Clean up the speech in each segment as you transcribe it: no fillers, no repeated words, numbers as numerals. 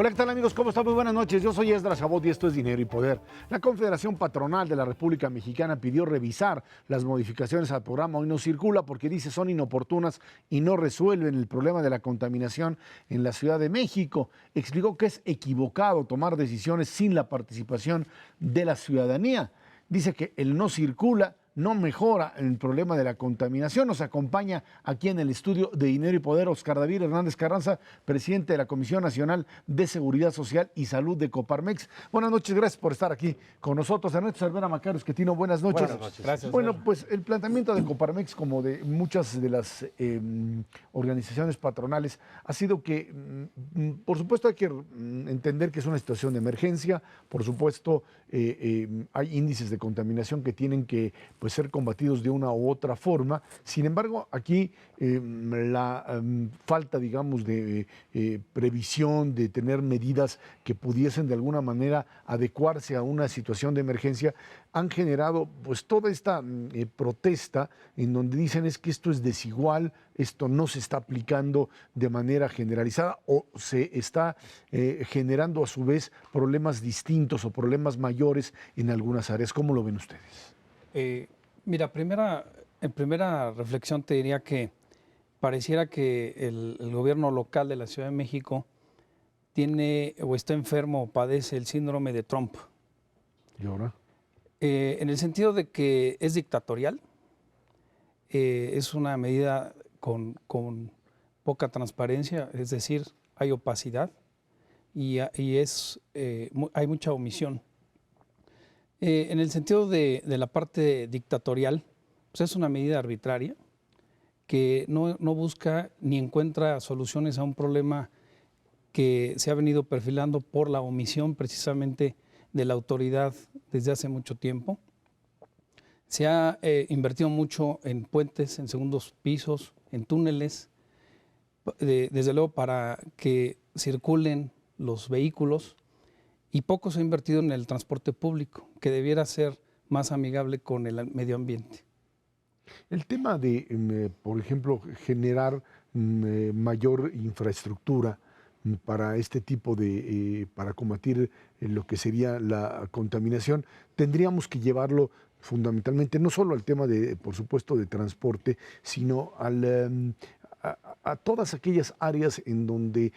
Hola, ¿qué tal amigos? ¿Cómo están? Muy buenas noches. Yo soy Esdras Jabot y esto es Dinero y Poder. La Confederación Patronal de la República Mexicana pidió revisar las modificaciones al programa Hoy No Circula porque dice son inoportunas y no resuelven el problema de la contaminación en la Ciudad de México. Explicó que es equivocado tomar decisiones sin la participación de la ciudadanía. Dice que el No Circula no mejora el problema de la contaminación. Nos acompaña aquí en el estudio de Dinero y Poder Oscar David Hernández Carranza, presidente de la Comisión Nacional de Seguridad Social y Salud de Coparmex. Buenas noches, gracias por estar aquí con nosotros. Ernesto Cervera Macario Esquetino, buenas noches. Buenas noches. Gracias. Bueno, pues el planteamiento de Coparmex, como de muchas de las organizaciones patronales, ha sido que, por supuesto, hay que entender que es una situación de emergencia. Por supuesto, hay índices de contaminación que tienen que ser combatidos de una u otra forma. Sin embargo, aquí la falta, digamos, de previsión, de tener medidas que pudiesen de alguna manera adecuarse a una situación de emergencia, han generado pues toda esta protesta en donde dicen es que esto es desigual, esto no se está aplicando de manera generalizada o se está generando a su vez problemas distintos o problemas mayores en algunas áreas. ¿Cómo lo ven ustedes? Mira, en primera reflexión te diría que pareciera que el gobierno local de la Ciudad de México tiene o está enfermo o padece el síndrome de Trump. ¿Y ahora? En el sentido de que es dictatorial, es una medida con poca transparencia, es decir, hay opacidad y hay mucha omisión. En el sentido de la parte dictatorial, pues es una medida arbitraria que no busca ni encuentra soluciones a un problema que se ha venido perfilando por la omisión precisamente de la autoridad desde hace mucho tiempo. Se ha invertido mucho en puentes, en segundos pisos, en túneles, desde luego para que circulen los vehículos, y poco se ha invertido en el transporte público, que debiera ser más amigable con el medio ambiente. El tema de, por ejemplo, generar mayor infraestructura para este tipo de, para combatir lo que sería la contaminación, tendríamos que llevarlo fundamentalmente no solo al tema de, por supuesto, de transporte, sino a todas aquellas áreas en donde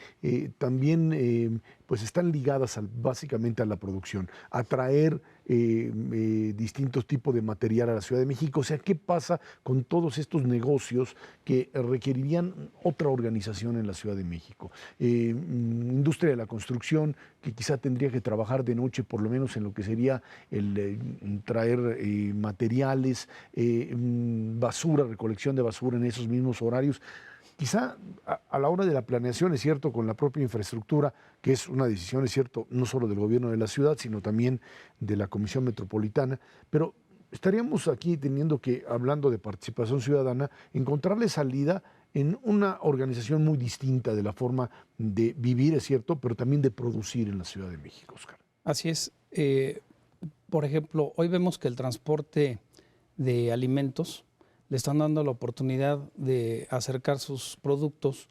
también pues están ligadas básicamente a la producción, a traer distintos tipos de material a la Ciudad de México. O sea, ¿qué pasa con todos estos negocios que requerirían otra organización en la Ciudad de México? Industria de la construcción, que quizá tendría que trabajar de noche, por lo menos en lo que sería el traer materiales, basura, recolección de basura en esos mismos horarios. Quizá a la hora de la planeación, es cierto, con la propia infraestructura, que es una decisión, es cierto, no solo del gobierno de la ciudad, sino también de la Comisión Metropolitana, pero estaríamos aquí teniendo que, hablando de participación ciudadana, encontrarle salida en una organización muy distinta de la forma de vivir, es cierto, pero también de producir en la Ciudad de México, Oscar. Así es. Por ejemplo, hoy vemos que el transporte de alimentos le están dando la oportunidad de acercar sus productos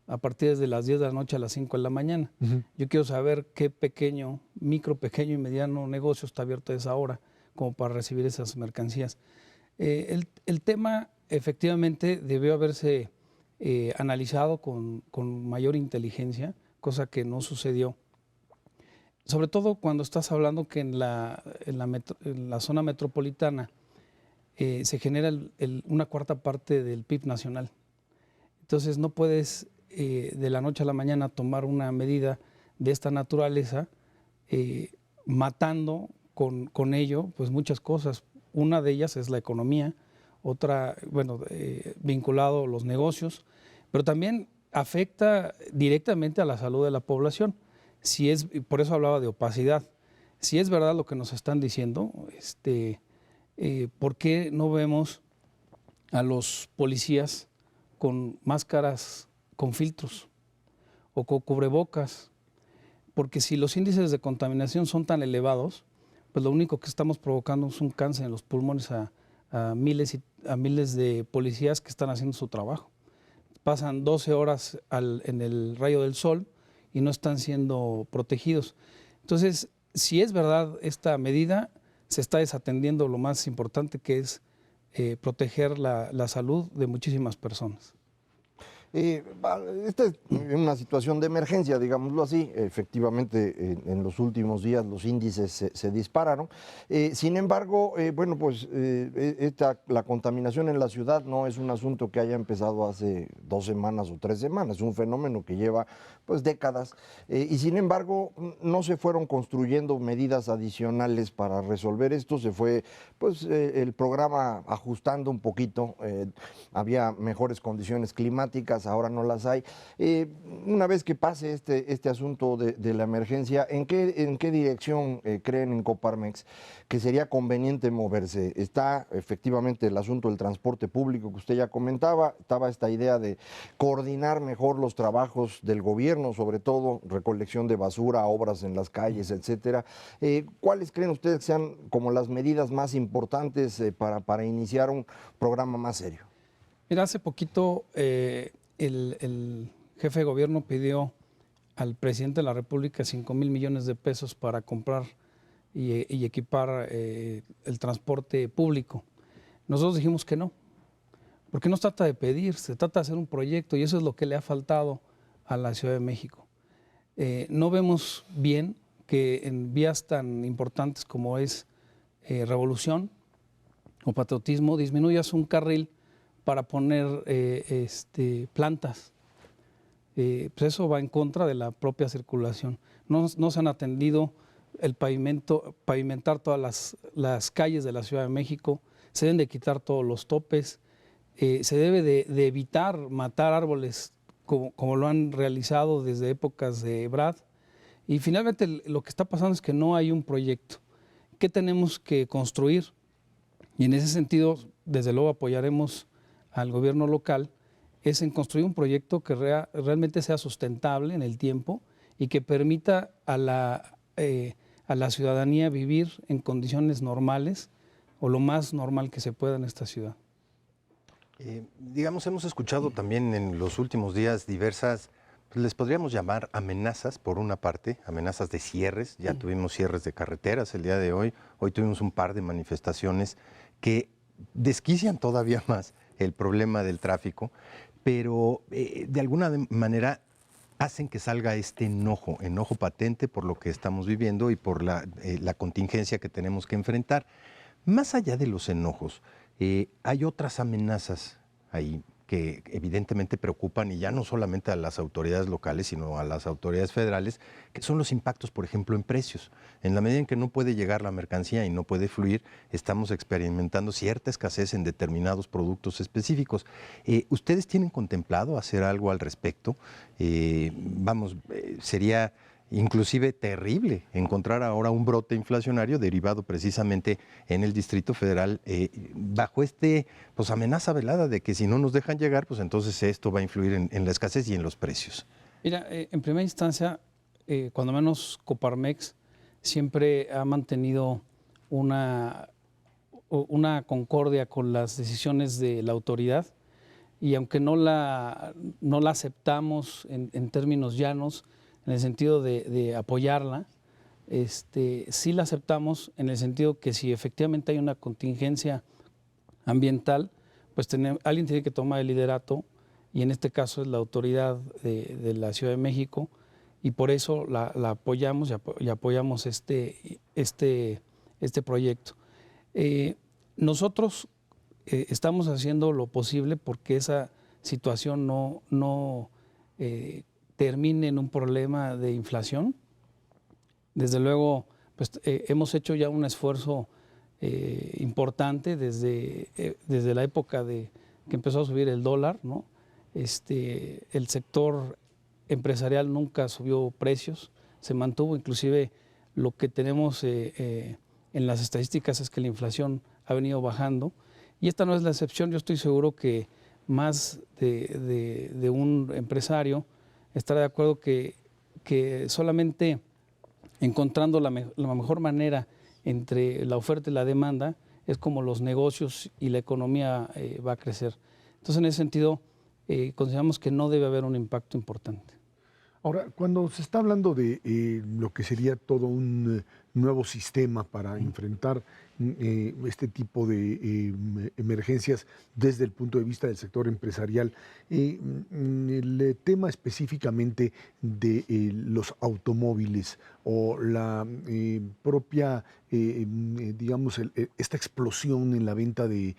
a partir de las 10 de la noche a las 5 de la mañana. Yo quiero saber qué micro, pequeño y mediano negocio está abierto a esa hora como para recibir esas mercancías. El tema efectivamente debió haberse analizado con mayor inteligencia, cosa que no sucedió. Sobre todo cuando estás hablando que en la zona metropolitana se genera una cuarta parte del PIB nacional. Entonces no puedes de la noche a la mañana tomar una medida de esta naturaleza, matando con ello pues muchas cosas. Una de ellas es la economía, otra, bueno, vinculado a los negocios, pero también afecta directamente a la salud de la población. Por eso hablaba de opacidad. Si es verdad lo que nos están diciendo, ¿por qué no vemos a los policías con máscaras con filtros o con cubrebocas? Porque si los índices de contaminación son tan elevados, pues lo único que estamos provocando es un cáncer en los pulmones a miles de policías que están haciendo su trabajo. Pasan 12 horas en el rayo del sol y no están siendo protegidos. Entonces, si es verdad esta medida, se está desatendiendo lo más importante, que es proteger la salud de muchísimas personas. Esta es una situación de emergencia, digámoslo así. Efectivamente, en los últimos días los índices se dispararon. Sin embargo, bueno, pues la contaminación en la ciudad no es un asunto que haya empezado hace 2 semanas o 3 semanas. Es un fenómeno que lleva pues décadas. Y sin embargo, no se fueron construyendo medidas adicionales para resolver esto. Se fue pues el programa ajustando un poquito. Había mejores condiciones climáticas, ahora no las hay. Una vez que pase este asunto de la emergencia, ¿en qué dirección creen en Coparmex que sería conveniente moverse? Está efectivamente el asunto del transporte público que usted ya comentaba, estaba esta idea de coordinar mejor los trabajos del gobierno, sobre todo recolección de basura, obras en las calles, etcétera. ¿Cuáles creen ustedes que sean como las medidas más importantes para iniciar un programa más serio? Mira, hace poquito el jefe de gobierno pidió al presidente de la República 5,000 millones de pesos para comprar y equipar el transporte público. Nosotros dijimos que no, porque no se trata de pedir, se trata de hacer un proyecto y eso es lo que le ha faltado a la Ciudad de México. No vemos bien que en vías tan importantes como es Revolución o Patriotismo disminuyas un carril para poner plantas. Pues eso va en contra de la propia circulación. No se han atendido el pavimentar todas las calles de la Ciudad de México, se deben de quitar todos los topes, se debe de evitar matar árboles como lo han realizado desde épocas de Ebrard. Y finalmente lo que está pasando es que no hay un proyecto. ¿Qué tenemos que construir? Y en ese sentido, desde luego apoyaremos al gobierno local, es en construir un proyecto que realmente sea sustentable en el tiempo y que permita a la ciudadanía vivir en condiciones normales o lo más normal que se pueda en esta ciudad. Digamos, hemos escuchado también en los últimos días diversas, pues les podríamos llamar amenazas, por una parte, amenazas de cierres. Ya tuvimos cierres de carreteras el día de hoy. Hoy tuvimos un par de manifestaciones que desquician todavía más el problema del tráfico, pero de alguna manera hacen que salga este enojo patente por lo que estamos viviendo y por la contingencia que tenemos que enfrentar. Más allá de los enojos, hay otras amenazas ahí que evidentemente preocupan, y ya no solamente a las autoridades locales, sino a las autoridades federales, que son los impactos, por ejemplo, en precios. En la medida en que no puede llegar la mercancía y no puede fluir, estamos experimentando cierta escasez en determinados productos específicos. ¿Ustedes tienen contemplado hacer algo al respecto? Sería inclusive terrible encontrar ahora un brote inflacionario derivado precisamente en el Distrito Federal bajo pues amenaza velada de que si no nos dejan llegar, pues entonces esto va a influir en la escasez y en los precios. Mira, en primera instancia, cuando menos Coparmex siempre ha mantenido una concordia con las decisiones de la autoridad, y aunque no la aceptamos en términos llanos, en el sentido de apoyarla, sí la aceptamos en el sentido que si efectivamente hay una contingencia ambiental, pues alguien tiene que tomar el liderato, y en este caso es la autoridad de la Ciudad de México, y por eso la apoyamos y apoyamos este proyecto. Nosotros estamos haciendo lo posible porque esa situación no termine en un problema de inflación. Desde luego, pues, hemos hecho ya un esfuerzo importante desde la época que empezó a subir el dólar, ¿no? El sector empresarial nunca subió precios, se mantuvo. Inclusive lo que tenemos en las estadísticas es que la inflación ha venido bajando, y esta no es la excepción. Yo estoy seguro que más de un empresario estará de acuerdo que solamente encontrando la mejor manera entre la oferta y la demanda es como los negocios y la economía va a crecer. Entonces, en ese sentido, consideramos que no debe haber un impacto importante. Ahora, cuando se está hablando de lo que sería todo un nuevo sistema para enfrentar este tipo de emergencias desde el punto de vista del sector empresarial, el tema específicamente de los automóviles o la propia, digamos, esta explosión en la venta de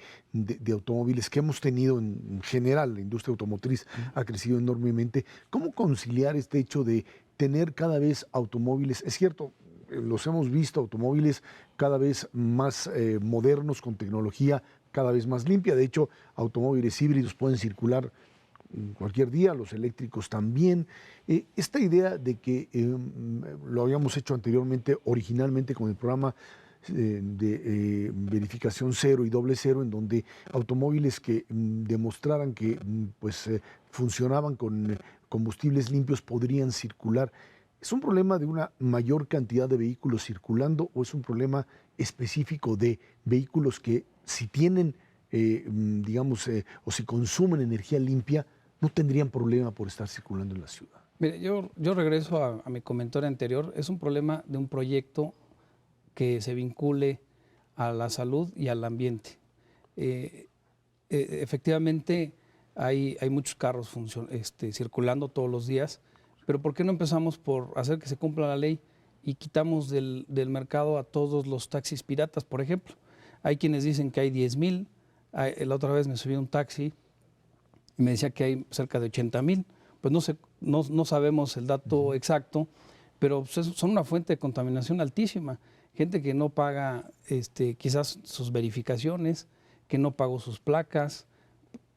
automóviles que hemos tenido en general, la industria automotriz ha crecido enormemente. ¿Cómo conciliar este hecho de tener cada vez automóviles? Es cierto, los hemos visto, automóviles cada vez más modernos, con tecnología cada vez más limpia. De hecho, automóviles híbridos pueden circular cualquier día, los eléctricos también. Esta idea de que lo habíamos hecho anteriormente, originalmente con el programa de verificación 0 y doble 0, en donde automóviles que demostraran que pues, funcionaban con combustibles limpios podrían circular. ¿Es un problema de una mayor cantidad de vehículos circulando o es un problema específico de vehículos que si tienen, digamos, o si consumen energía limpia, no tendrían problema por estar circulando en la ciudad? Mire, yo regreso a mi comentario anterior. Es un problema de un proyecto que se vincule a la salud y al ambiente. Efectivamente, hay muchos carros circulando todos los días, pero ¿por qué no empezamos por hacer que se cumpla la ley y quitamos del mercado a todos los taxis piratas, por ejemplo? Hay quienes dicen que hay 10,000. La otra vez me subí a un taxi y me decía que hay cerca de 80,000. Pues no sabemos el dato exacto, pero pues son una fuente de contaminación altísima. Gente que no paga quizás sus verificaciones, que no pagó sus placas.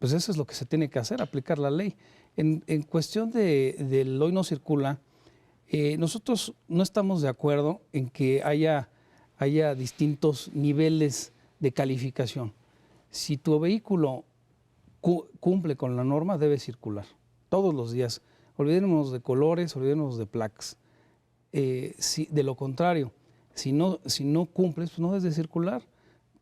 Pues eso es lo que se tiene que hacer, aplicar la ley. En cuestión del hoy no circula, nosotros no estamos de acuerdo en que haya distintos niveles de calificación. Si tu vehículo cumple con la norma, debe circular todos los días. Olvidémonos de colores, olvidémonos de placas. De lo contrario, si no cumples, pues no debes de circular.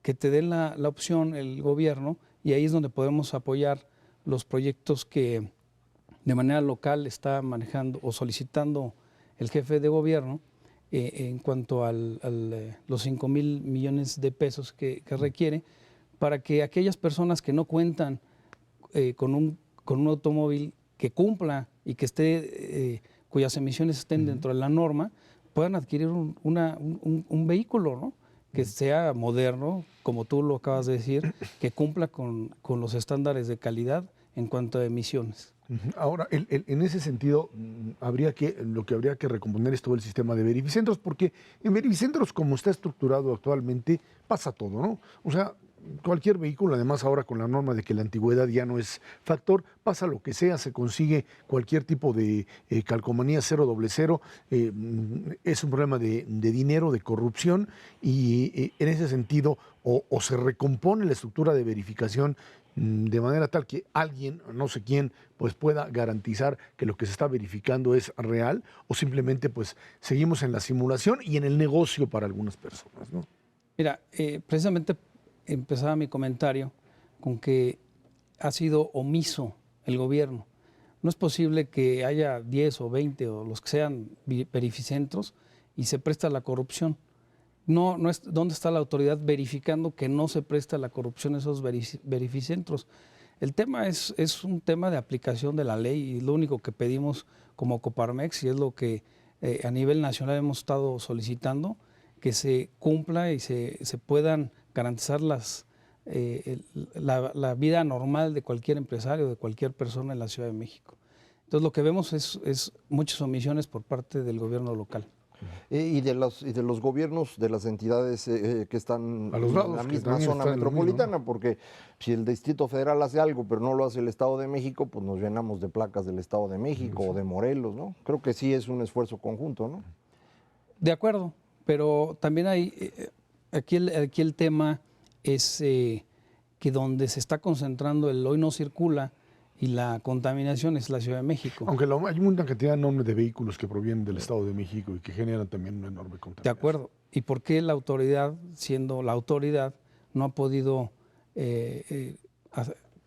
Que te den la opción el gobierno, y ahí es donde podemos apoyar los proyectos que de manera local está manejando o solicitando el jefe de gobierno en cuanto a los 5,000 millones de pesos que requiere, para que aquellas personas que no cuentan con un automóvil que cumpla y que esté, cuyas emisiones estén dentro de la norma, puedan adquirir un vehículo, ¿no?, que sea moderno, como tú lo acabas de decir, que cumpla con los estándares de calidad en cuanto a emisiones. Ahora, en ese sentido, lo que habría que recomponer es todo el sistema de verificentros, porque en verificentros, como está estructurado actualmente, pasa todo, ¿no? O sea, cualquier vehículo, además ahora con la norma de que la antigüedad ya no es factor, pasa lo que sea, se consigue cualquier tipo de calcomanía 0, doble 0, es un problema de dinero, de corrupción, y en ese sentido o se recompone la estructura de verificación de manera tal que alguien, no sé quién, pues pueda garantizar que lo que se está verificando es real, o simplemente pues seguimos en la simulación y en el negocio para algunas personas, ¿no? Mira, precisamente empezaba mi comentario con que ha sido omiso el gobierno. No es posible que haya 10 o 20 o los que sean verificentros y se presta la corrupción. No es dónde está la autoridad verificando que no se presta la corrupción a esos verificentros. El tema es un tema de aplicación de la ley, y lo único que pedimos como Coparmex, y es lo que a nivel nacional hemos estado solicitando, que se cumpla y se puedan garantizar la vida normal de cualquier empresario, de cualquier persona en la Ciudad de México. Entonces lo que vemos es muchas omisiones por parte del gobierno local. Y de los gobiernos, de las entidades que están a los lados, en la misma zona metropolitana, porque si el Distrito Federal hace algo, pero no lo hace el Estado de México, pues nos llenamos de placas del Estado de México o de Morelos, ¿no? Creo que sí es un esfuerzo conjunto, ¿no? De acuerdo, pero también hay, aquí el tema es que donde se está concentrando el hoy no circula y la contaminación es la Ciudad de México. Aunque hay una cantidad enorme de vehículos que provienen del Estado de México y que generan también una enorme contaminación. De acuerdo. ¿Y por qué la autoridad, siendo la autoridad, no ha podido que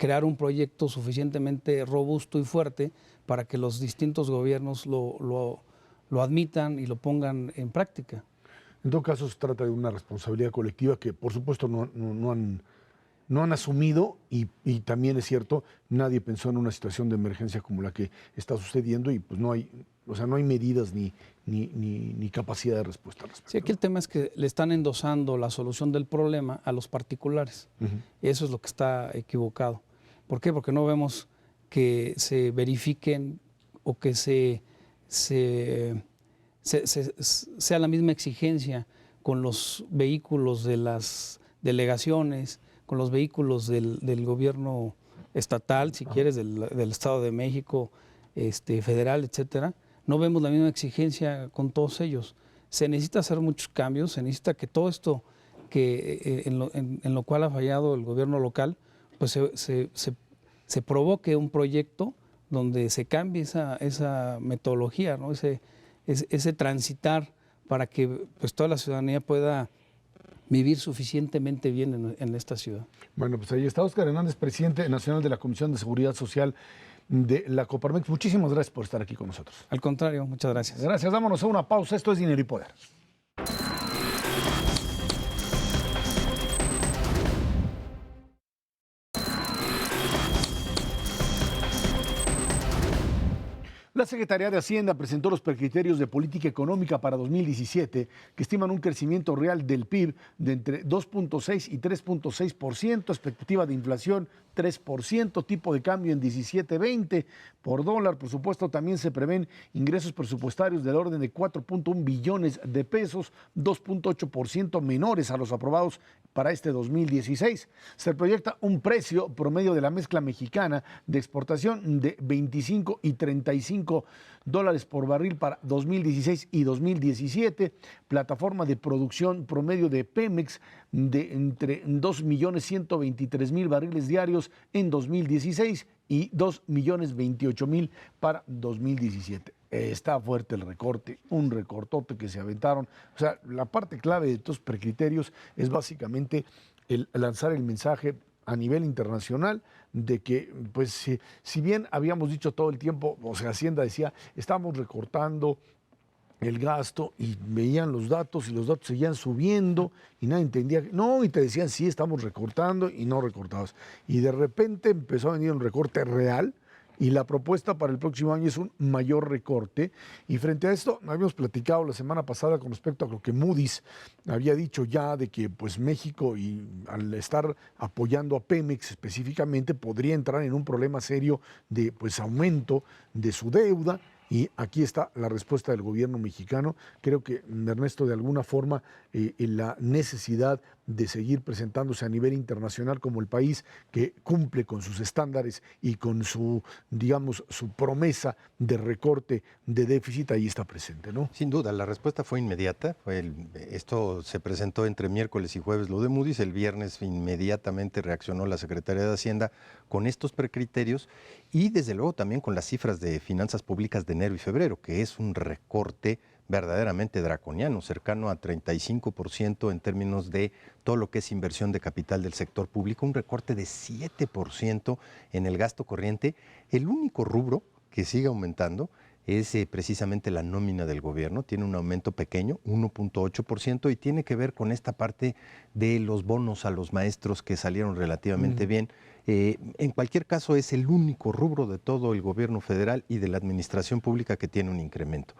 crear un proyecto suficientemente robusto y fuerte para que los distintos gobiernos lo admitan y lo pongan en práctica. En todo caso, se trata de una responsabilidad colectiva que, por supuesto, no han asumido y también es cierto, nadie pensó en una situación de emergencia como la que está sucediendo y pues no hay medidas ni capacidad de respuesta al respecto. Sí, aquí el tema es que le están endosando la solución del problema a los particulares. Eso es lo que está equivocado. ¿Por qué? Porque no vemos que se verifiquen o que sea la misma exigencia con los vehículos de las delegaciones, con los vehículos del gobierno estatal, si quieres, del Estado de México, federal, etcétera. No vemos la misma exigencia con todos ellos. Se necesita hacer muchos cambios, se necesita que todo esto en lo cual ha fallado el gobierno local, pues se provoque un proyecto donde se cambie esa metodología, ¿no? ese transitar para que pues, toda la ciudadanía pueda vivir suficientemente bien en esta ciudad. Bueno, pues ahí está Óscar Hernández, presidente nacional de la Comisión de Seguridad Social de la Coparmex. Muchísimas gracias por estar aquí con nosotros. Al contrario, muchas gracias. Gracias, vámonos a una pausa. Esto es Dinero y Poder. La Secretaría de Hacienda presentó los precriterios de política económica para 2017, que estiman un crecimiento real del PIB de entre 2.6 y 3.6%, expectativa de inflación 3%, tipo de cambio en 17.20 por dólar. Por supuesto, también se prevén ingresos presupuestarios del orden de 4.1 billones de pesos, 2.8% menores a los aprobados para este 2016. Se proyecta un precio promedio de la mezcla mexicana de exportación de 25 y 35 dólares por barril para 2016 y 2017, plataforma de producción promedio de Pemex de entre 2.123.000 barriles diarios en 2016 y 2.028.000 para 2017. Está fuerte el recorte, un recortote que se aventaron. O sea, la parte clave de estos precriterios es básicamente el lanzar el mensaje a nivel internacional de que, pues, si bien habíamos dicho todo el tiempo, o sea, Hacienda decía, estamos recortando el gasto y veían los datos y los datos seguían subiendo y nadie entendía, no, y te decían, sí, estamos recortando y no recortabas. Y de repente empezó a venir un recorte real y la propuesta para el próximo año es un mayor recorte. Y frente a esto, habíamos platicado la semana pasada con respecto a lo que Moody's había dicho ya de que pues México, y al estar apoyando a Pemex específicamente, podría entrar en un problema serio de pues aumento de su deuda. Y aquí está la respuesta del gobierno mexicano. Creo que, Ernesto, de alguna forma, la necesidad de seguir presentándose a nivel internacional como el país que cumple con sus estándares y con su, digamos, su promesa de recorte de déficit, ahí está presente, ¿no? Sin duda, la respuesta fue inmediata. Esto se presentó entre miércoles y jueves, lo de Moody's. El viernes inmediatamente reaccionó la Secretaría de Hacienda con estos precriterios y, desde luego, también con las cifras de finanzas públicas de enero y febrero, que es un recorte verdaderamente draconiano, cercano a 35% en términos de todo lo que es inversión de capital del sector público, un recorte de 7% en el gasto corriente. El único rubro que sigue aumentando es precisamente la nómina del gobierno, tiene un aumento pequeño, 1.8%, y tiene que ver con esta parte de los bonos a los maestros que salieron relativamente bien. En cualquier caso, es el único rubro de todo el gobierno federal y de la administración pública que tiene un incremento.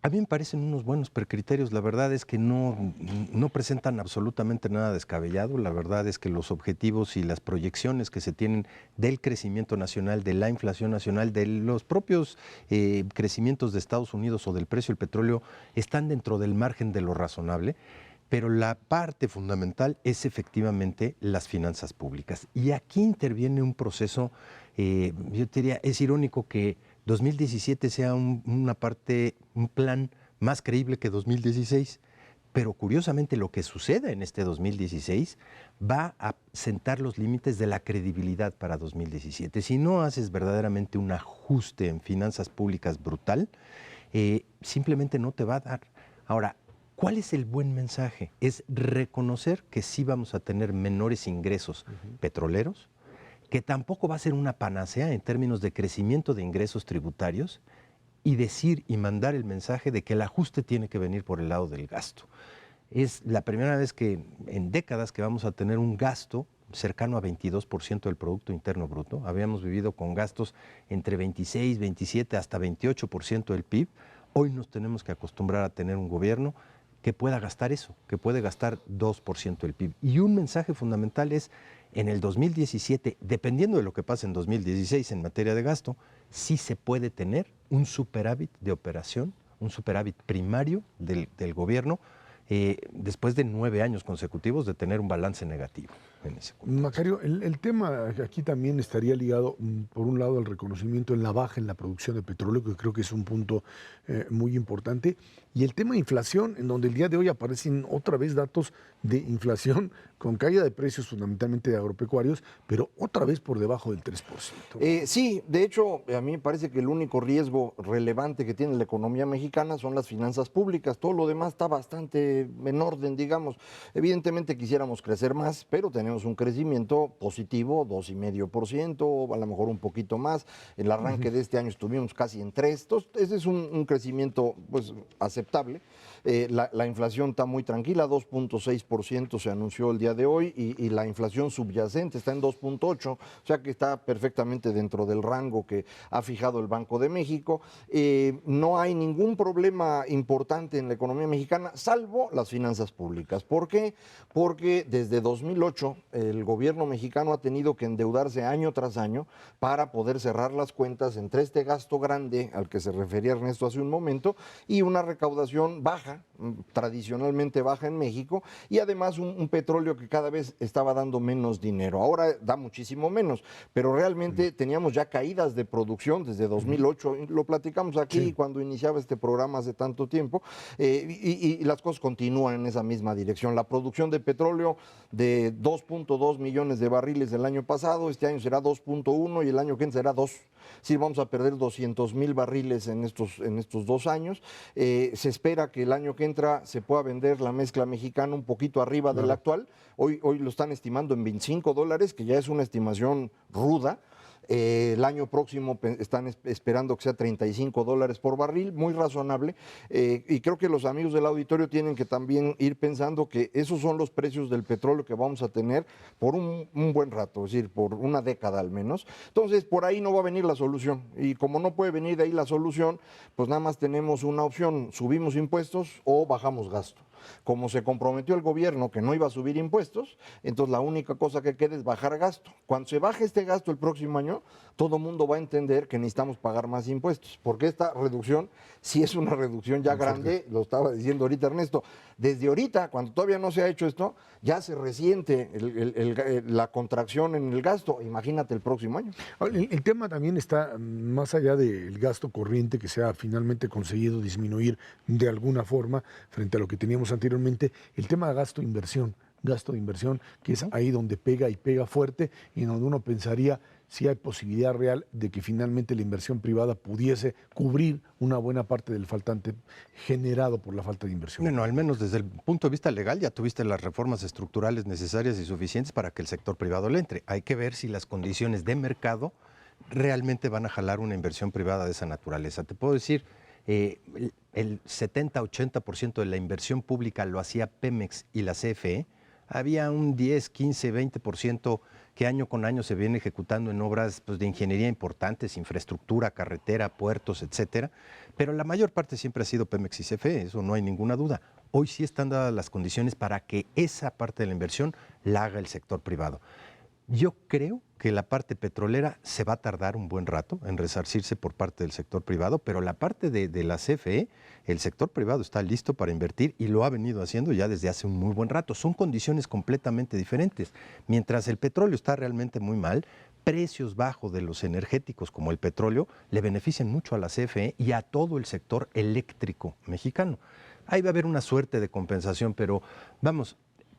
A mí me parecen unos buenos precriterios. La verdad es que no presentan absolutamente nada descabellado. La verdad es que los objetivos y las proyecciones que se tienen del crecimiento nacional, de la inflación nacional, de los propios crecimientos de Estados Unidos o del precio del petróleo están dentro del margen de lo razonable. Pero la parte fundamental es efectivamente las finanzas públicas. Y aquí interviene un proceso, yo te diría, es irónico que 2017 sea un plan más creíble que 2016, pero curiosamente lo que suceda en este 2016 va a sentar los límites de la credibilidad para 2017. Si no haces verdaderamente un ajuste en finanzas públicas brutal, simplemente no te va a dar. Ahora, ¿cuál es el buen mensaje? Es reconocer que sí vamos a tener menores ingresos petroleros que tampoco va a ser una panacea en términos de crecimiento de ingresos tributarios, y decir y mandar el mensaje de que el ajuste tiene que venir por el lado del gasto. Es la primera vez que en décadas que vamos a tener un gasto cercano a 22% del Producto Interno Bruto. Habíamos vivido con gastos entre 26, 27 hasta 28% del PIB. Hoy nos tenemos que acostumbrar a tener un gobierno que pueda gastar eso, que puede gastar 2% del PIB. Y un mensaje fundamental es, en el 2017, dependiendo de lo que pase en 2016 en materia de gasto, sí se puede tener un superávit de operación, un superávit primario del gobierno, después de 9 años consecutivos de tener un balance negativo en ese punto. Macario, el tema aquí también estaría ligado, por un lado, al reconocimiento en la baja en la producción de petróleo, que creo que es un punto muy importante, y el tema de inflación, en donde el día de hoy aparecen otra vez datos de inflación con caída de precios fundamentalmente de agropecuarios, pero otra vez por debajo del 3%. Sí, de hecho, a mí me parece que el único riesgo relevante que tiene la economía mexicana son las finanzas públicas. Todo lo demás está bastante en orden, digamos. Evidentemente quisiéramos crecer más, pero tenemos un crecimiento positivo, 2,5%, a lo mejor un poquito más. En el arranque de este año estuvimos casi en 3%. Entonces, ese es un crecimiento pues, aceptable. La inflación está muy tranquila, 2,6% se anunció el día de hoy y la inflación subyacente está en 2,8%, o sea que está perfectamente dentro del rango que ha fijado el Banco de México. No hay ningún problema importante en la economía mexicana, salvo las finanzas públicas. ¿Por qué? Porque desde 2008 el gobierno mexicano ha tenido que endeudarse año tras año para poder cerrar las cuentas entre este gasto grande al que se refería Ernesto hace un momento y una recaudación baja, tradicionalmente baja en México, y además un petróleo que cada vez estaba dando menos dinero. Ahora da muchísimo menos, pero realmente teníamos ya caídas de producción desde 2008, lo platicamos aquí cuando iniciaba este programa hace tanto tiempo, y las cosas continúan en esa misma dirección. La producción de petróleo de 2,2 millones de barriles el año pasado, este año será 2,1 y el año que viene será 2. Sí, vamos a perder 200,000 barriles en estos 2 años. Se espera que el año que entra se pueda vender la mezcla mexicana un poquito arriba de la actual. Hoy lo están estimando en $25, que ya es una estimación ruda. El año próximo están esperando que sea $35 por barril, muy razonable, y creo que los amigos del auditorio tienen que también ir pensando que esos son los precios del petróleo que vamos a tener por un buen rato, es decir, por una década al menos. Entonces, por ahí no va a venir la solución, y como no puede venir de ahí la solución, pues nada más tenemos una opción: subimos impuestos o bajamos gasto. Como se comprometió el gobierno que no iba a subir impuestos, entonces la única cosa que queda es bajar gasto. Cuando se baje este gasto el próximo año, todo el mundo va a entender que necesitamos pagar más impuestos, porque esta reducción sí es una reducción ya grande, lo estaba diciendo ahorita Ernesto. Desde ahorita, cuando todavía no se ha hecho esto, ya se resiente la contracción en el gasto. Imagínate el próximo año. El tema también está más allá del gasto corriente que se ha finalmente conseguido disminuir de alguna forma frente a lo que teníamos anteriormente, el tema de gasto de inversión, que es ahí donde pega y pega fuerte y donde uno pensaría si hay posibilidad real de que finalmente la inversión privada pudiese cubrir una buena parte del faltante generado por la falta de inversión. Bueno, al menos desde el punto de vista legal ya tuviste las reformas estructurales necesarias y suficientes para que el sector privado le entre. Hay que ver si las condiciones de mercado realmente van a jalar una inversión privada de esa naturaleza. Te puedo decir, el 70-80% de la inversión pública lo hacía Pemex y la CFE. Había un 10, 15, 20% que año con año se viene ejecutando en obras pues, de ingeniería importantes, infraestructura, carretera, puertos, etcétera. Pero la mayor parte siempre ha sido Pemex y CFE, eso no hay ninguna duda. Hoy sí están dadas las condiciones para que esa parte de la inversión la haga el sector privado. Yo creo que la parte petrolera se va a tardar un buen rato en resarcirse por parte del sector privado, pero la parte de la CFE, el sector privado está listo para invertir y lo ha venido haciendo ya desde hace un muy buen rato. Son condiciones completamente diferentes. Mientras el petróleo está realmente muy mal, precios bajos de los energéticos como el petróleo le benefician mucho a la CFE y a todo el sector eléctrico mexicano. Ahí va a haber una suerte de compensación, pero vamos,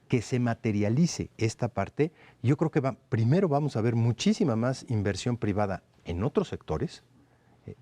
que se materialice esta parte, yo creo que primero vamos a ver muchísima más inversión privada en otros sectores,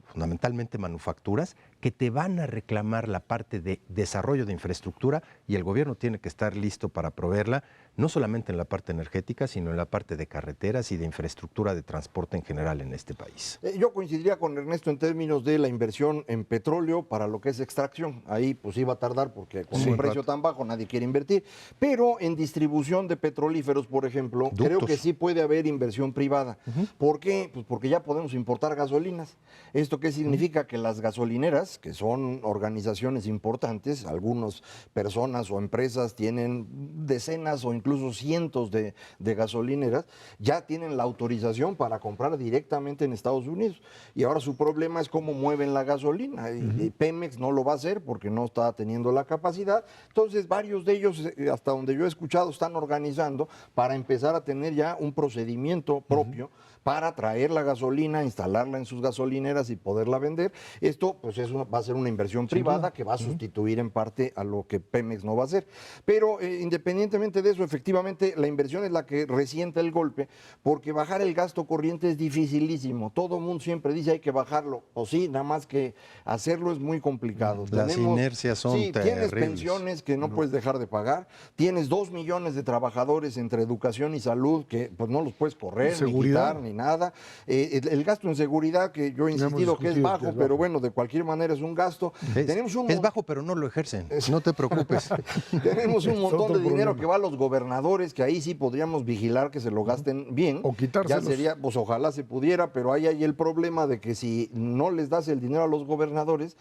fundamentalmente manufacturas, que te van a reclamar la parte de desarrollo de infraestructura y el gobierno tiene que estar listo para proveerla, no solamente en la parte energética, sino en la parte de carreteras y de infraestructura de transporte en general en este país. Yo coincidiría con Ernesto en términos de la inversión en petróleo para lo que es extracción. Ahí pues iba a tardar porque con un precio tan bajo nadie quiere invertir. Pero en distribución de petrolíferos, por ejemplo, creo que sí puede haber inversión privada. ¿Por qué? Pues porque ya podemos importar gasolinas. ¿Esto qué significa? Que las gasolineras, que son organizaciones importantes, algunas personas o empresas tienen decenas o incluso cientos de gasolineras, ya tienen la autorización para comprar directamente en Estados Unidos. Y ahora su problema es cómo mueven la gasolina. Y Pemex no lo va a hacer porque no está teniendo la capacidad. Entonces, varios de ellos, hasta donde yo he escuchado, están organizando para empezar a tener ya un procedimiento propio para traer la gasolina, instalarla en sus gasolineras y poderla vender. Esto pues va a ser una inversión privada que va a sustituir en parte a lo que Pemex no va a hacer. Pero independientemente de eso, efectivamente la inversión es la que resiente el golpe, porque bajar el gasto corriente es dificilísimo. Todo el mundo siempre dice hay que bajarlo. O sí, nada más que hacerlo es muy complicado. Las inercias son terribles. Tienes pensiones que no puedes dejar de pagar, tienes 2 millones de trabajadores entre educación y salud que pues no los puedes correr, ni quitar, ni nada. El gasto en seguridad, que yo he insistido que es bajo, pero bueno, de cualquier manera es un gasto. Es bajo, pero no lo ejercen, no te preocupes. Tenemos un montón de dinero que va a los gobernadores, que ahí sí podríamos vigilar que se lo gasten bien. O quitárselos. Ya sería, pues ojalá se pudiera, pero ahí hay el problema de que si no les das el dinero a los gobernadores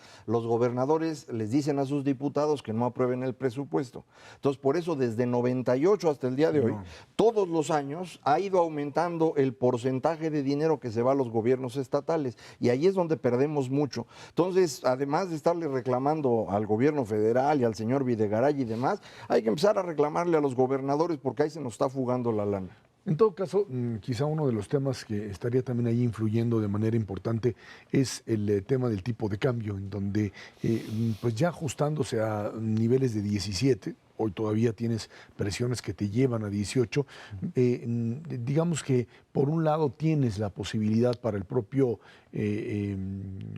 les dicen a sus diputados que no aprueben el presupuesto. Entonces, por eso desde 98 hasta el día de hoy, todos los años ha ido aumentando el porcentaje de dinero que se va a los gobiernos estatales y ahí es donde perdemos mucho. Entonces, además de estarle reclamando al gobierno federal y al señor Videgaray y demás, hay que empezar a reclamarle a los gobernadores porque ahí se nos está fugando la lana. En todo caso, quizá uno de los temas que estaría también ahí influyendo de manera importante es el tema del tipo de cambio, en donde pues ya ajustándose a niveles de 17, hoy todavía tienes presiones que te llevan a 18, digamos que por un lado tienes la posibilidad para el propio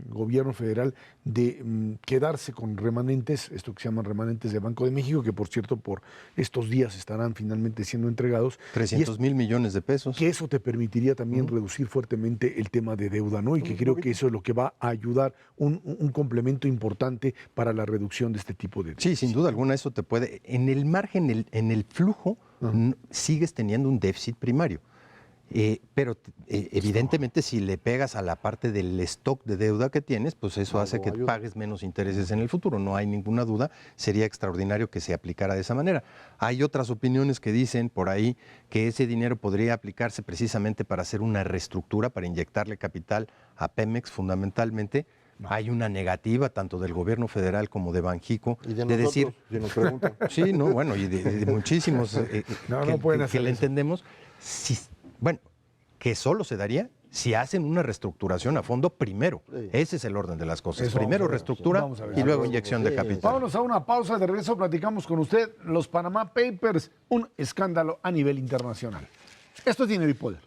gobierno federal de quedarse con remanentes, esto que se llaman remanentes de Banco de México, que por cierto por estos días estarán finalmente siendo entregados. 300,000 millones de pesos. Que eso te permitiría también reducir fuertemente el tema de deuda, ¿no? Y que creo que eso es lo que va a ayudar, un complemento importante para la reducción de este tipo de deuda. Sí, sin duda alguna eso te puede... En el margen, en el flujo, sigues teniendo un déficit primario. Pero evidentemente si le pegas a la parte del stock de deuda que tienes, pues eso hace que pagues menos intereses en el futuro, no hay ninguna duda, sería extraordinario que se aplicara de esa manera. Hay otras opiniones que dicen por ahí que ese dinero podría aplicarse precisamente para hacer una reestructura, para inyectarle capital a Pemex fundamentalmente. Hay una negativa tanto del gobierno federal como de Banjico de decir, si nos preguntan. Sí, no, bueno, y de muchísimos que le entendemos. Bueno, que solo se daría si hacen una reestructuración a fondo primero. Sí. Ese es el orden de las cosas. Primero reestructura y luego inyección de capital. Vámonos a una pausa, de regreso platicamos con usted los Panama Papers, un escándalo a nivel internacional. Esto es Dinero y Poder.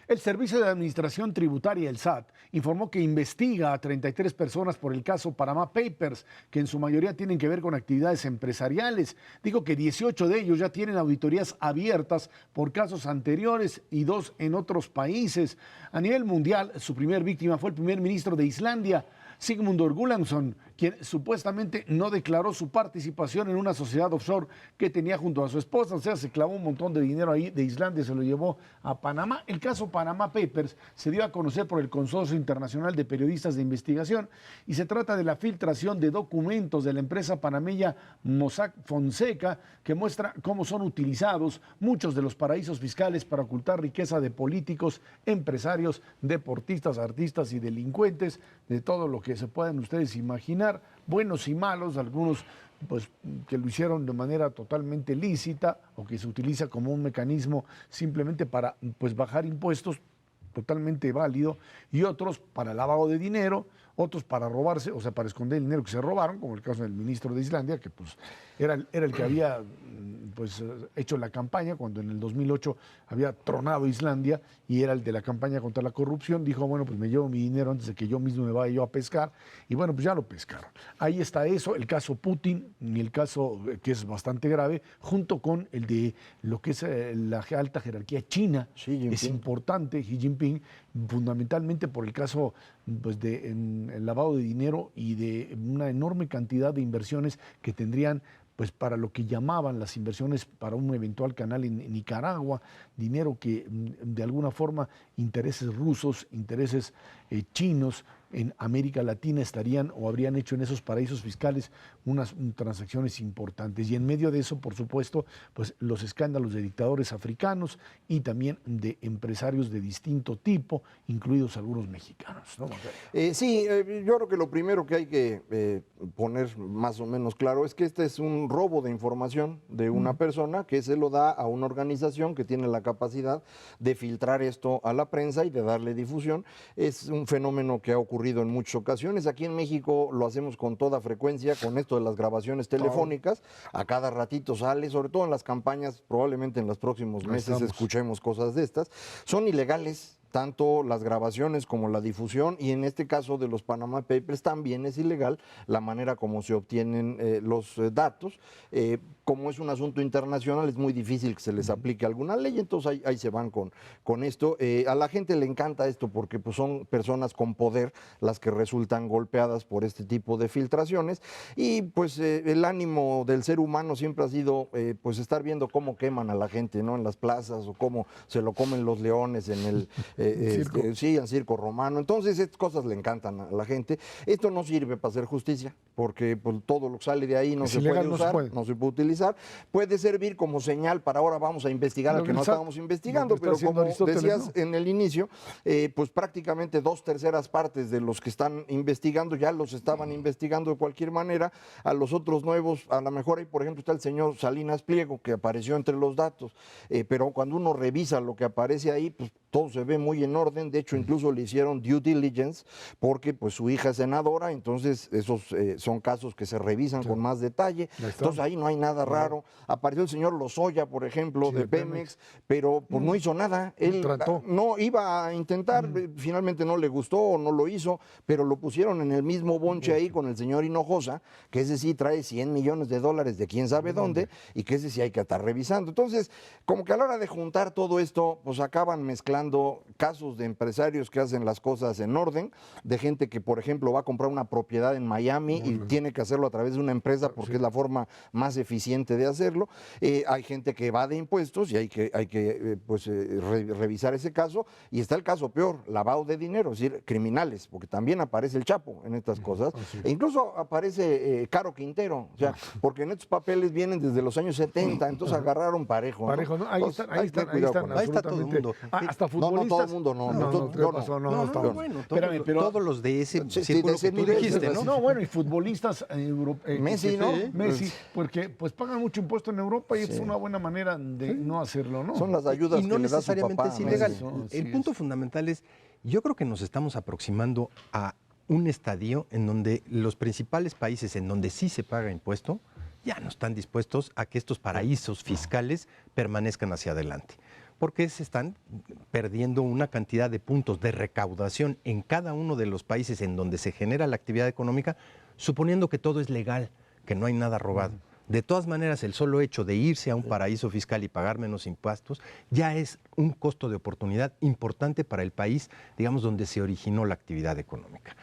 El Servicio de Administración Tributaria, el SAT, informó que investiga a 33 personas por el caso Panama Papers, que en su mayoría tienen que ver con actividades empresariales. Digo que 18 de ellos ya tienen auditorías abiertas por casos anteriores y 2 en otros países. A nivel mundial, su primer víctima fue el primer ministro de Islandia, Sigmundur Guðmundsson, quien supuestamente no declaró su participación en una sociedad offshore que tenía junto a su esposa. O sea, se clavó un montón de dinero ahí de Islandia y se lo llevó a Panamá. El caso Panama Papers se dio a conocer por el Consorcio Internacional de Periodistas de Investigación y se trata de la filtración de documentos de la empresa panameña Mossack Fonseca, que muestra cómo son utilizados muchos de los paraísos fiscales para ocultar riqueza de políticos, empresarios, deportistas, artistas y delincuentes, de todo lo que se puedan ustedes imaginar, buenos y malos, algunos pues que lo hicieron de manera totalmente lícita o que se utiliza como un mecanismo simplemente para pues bajar impuestos, totalmente válido, y otros para lavado de dinero otros para robarse, o sea, para esconder el dinero que se robaron, como el caso del ministro de Islandia, que pues era el que había pues hecho la campaña cuando en el 2008 había tronado Islandia y era el de la campaña contra la corrupción. Dijo, bueno, pues me llevo mi dinero antes de que yo mismo me vaya yo a pescar, y bueno, pues ya lo pescaron. Ahí está eso, el caso Putin, y el caso que es bastante grave, junto con el de lo que es la alta jerarquía china. Es importante, Xi Jinping, fundamentalmente por el caso pues, de el lavado de dinero y de una enorme cantidad de inversiones que tendrían pues para lo que llamaban las inversiones para un eventual canal en Nicaragua, dinero que de alguna forma intereses rusos, intereses chinos en América Latina estarían o habrían hecho en esos paraísos fiscales unas transacciones importantes. Y en medio de eso, por supuesto, pues los escándalos de dictadores africanos y también de empresarios de distinto tipo, incluidos algunos mexicanos, ¿no? Sí, yo creo que lo primero que hay que poner más o menos claro es que este es un robo de información de una persona que se lo da a una organización que tiene la capacidad de filtrar esto a la prensa y de darle difusión. Es un fenómeno que ha ocurrido en muchas ocasiones. Aquí en México lo hacemos con toda frecuencia, con esto de las grabaciones telefónicas. A cada ratito sale, sobre todo en las campañas, probablemente en los próximos meses escuchemos cosas de estas. Son ilegales, tanto las grabaciones como la difusión, y en este caso de los Panama Papers también es ilegal la manera como se obtienen los datos. Como es un asunto internacional, es muy difícil que se les aplique alguna ley, entonces ahí se van con esto. A la gente le encanta esto porque pues, son personas con poder las que resultan golpeadas por este tipo de filtraciones, y pues el ánimo del ser humano siempre ha sido pues estar viendo cómo queman a la gente, ¿no? En las plazas, o cómo se lo comen los leones en el sí, en circo romano. Entonces, estas cosas le encantan a la gente. Esto no sirve para hacer justicia, porque pues, todo lo que sale de ahí no se puede usar, no se puede utilizar. Puede servir como señal para ahora vamos a investigar al que no estábamos investigando, pero como decías en el inicio, pues prácticamente 2/3 partes de los que están investigando ya los estaban investigando de cualquier manera. A los otros nuevos, a lo mejor ahí, por ejemplo, está el señor Salinas Pliego, que apareció entre los datos, pero cuando uno revisa lo que aparece ahí, pues todo se ve muy en orden. De hecho, incluso le hicieron due diligence porque pues su hija es senadora, entonces esos son casos que se revisan con más detalle. Entonces ahí no hay nada raro. Apareció el señor Lozoya, por ejemplo, de Pemex, pero pues no hizo nada. Él no iba a intentar, finalmente no le gustó o no lo hizo, pero lo pusieron en el mismo bonche ahí con el señor Hinojosa, que ese sí trae $100 millones de quién sabe dónde, y que ese sí hay que estar revisando. Entonces, como que a la hora de juntar todo esto, pues acaban mezclando casos de empresarios que hacen las cosas en orden, de gente que, por ejemplo, va a comprar una propiedad en Miami y tiene que hacerlo a través de una empresa porque es la forma más eficiente de hacerlo. Hay gente que evade impuestos y hay que revisar ese caso. Y está el caso peor, lavado de dinero, es decir, criminales, porque también aparece el Chapo en estas cosas. E incluso aparece Caro Quintero, o sea, porque en estos papeles vienen desde los años 70, entonces agarraron parejo. Parejo, ¿no? Ahí están, ahí está todo el mundo. Hasta futbolistas. No, todo el mundo, no. Bueno, todos los de ese círculo que tú dijiste, ¿no? No, bueno, y futbolistas Messi, ¿no? Messi, porque pues pagan mucho impuesto en Europa y es una buena manera de no hacerlo, ¿no? Son las ayudas y no que le da su necesariamente papá. es ilegal. El punto fundamental es, yo creo que nos estamos aproximando a un estadio en donde los principales países en donde sí se paga impuesto ya no están dispuestos a que estos paraísos fiscales permanezcan hacia adelante, porque se están perdiendo una cantidad de puntos de recaudación en cada uno de los países en donde se genera la actividad económica, suponiendo que todo es legal, que no hay nada robado. De todas maneras, el solo hecho de irse a un paraíso fiscal y pagar menos impuestos ya es un costo de oportunidad importante para el país, digamos, donde se originó la actividad económica.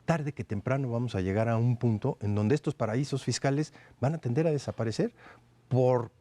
Tarde que temprano vamos a llegar a un punto en donde estos paraísos fiscales van a tender a desaparecer por